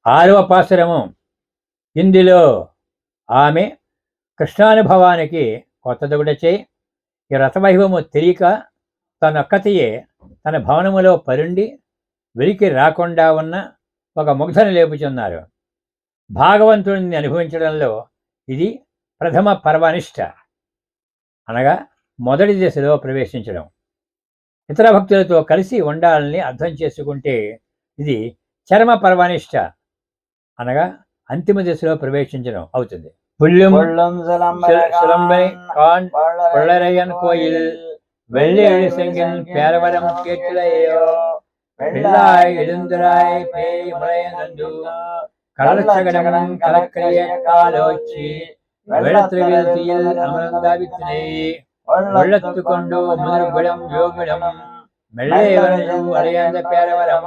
ఆరవ పాసురము. ఇందులో ఆమె కృష్ణానుభవానికి కొత్తదొగుటచే ఈ రథవైభవము తెలియక తనొక్కతియే తన భవనములో పరుండి వెలికి రాకుండా ఉన్న ఒక ముగ్ధను లేపుచున్నారు. భాగవంతుడిని అనుభవించడంలో ఇది ప్రథమ పర్వనిష్ట, అనగా మొదటి దశలో ప్రవేశించడం. ఇతర భక్తులతో కలిసి ఉండాలని అర్థం చేసుకుంటే ఇది చరమ పర్వనిష్ట, అనగా అంతిమ దశలో ప్రవేశించడం అవుతుంది. కోయిల్ வெள்ளேழு செங்கன் பேரவரம் கேட்டிலையோ வெள்ளாய் எழுந்துராய் பேய் முளையனந்து கடலச்சகடம் கலக்கரிய காலோச்சி வெள்ளத்திரையில் அமர்ந்தாவித்தினை வெள்ளத்து கொண்டு முதிர்விடம் யோகிடம் மெல்லேவனது அடையாந்த பேரవరం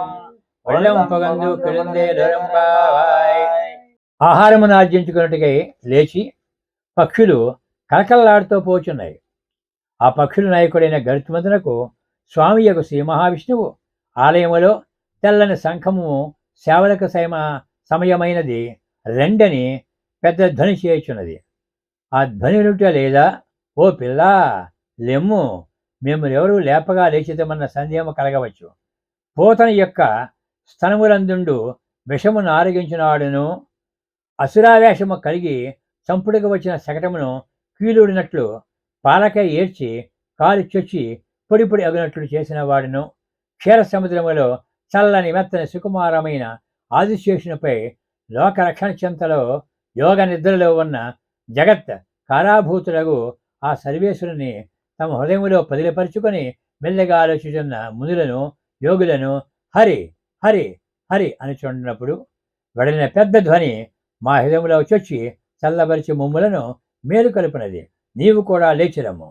వెళ్ళం పగందు కిళందే దొరంబాయ్. ఆహారమును ఆర్జించుకున్నట్టుకై లేచి పక్షులు కలకల్లాడుతూ పోచున్నాయి. ఆ పక్షుల నాయకుడైన గరుత్మంతునకు స్వామి యొక్క శ్రీ మహావిష్ణువు ఆలయములో తెల్లని శంఖము సేవలకు సమయమైనది రెండని పెద్ద ధ్వని చేయుచున్నది. ఆ ధ్వని రుట లేదా ఓ పిల్లా లెమ్ము, మిమ్మల్ని ఎవరూ లేపగా లేచితమన్న సందేహము కలగవచ్చు. పోతన యొక్క స్తనములందుండు విషమును ఆరగించినాడును అసురావేషము కలిగి చంపుడుకు వచ్చిన శకటమును కీలుడినట్లు పాలకై ఏడ్చి కాలు చొచ్చి పొడి పొడి అగినట్లు చేసిన వాడును క్షీర సముద్రములో చల్లని మెత్తని సుకుమారమైన ఆదిశేషునిపై లోకరక్షణ చింతలో యోగ నిద్రలో ఉన్న జగత్ కారాభూతులకు ఆ సర్వేశ్వరుని తమ హృదయములో పదిలిపరుచుకొని మెల్లగా ఆలోచించున్న మునులను యోగులను హరి హరి హరి అని చూడినప్పుడు వెడలిన పెద్ద ధ్వని మా హృదయంలో చొచ్చి చల్లబరిచి మమ్ములను మేలు కలుపునది. నీవు కూడా లేచిరము.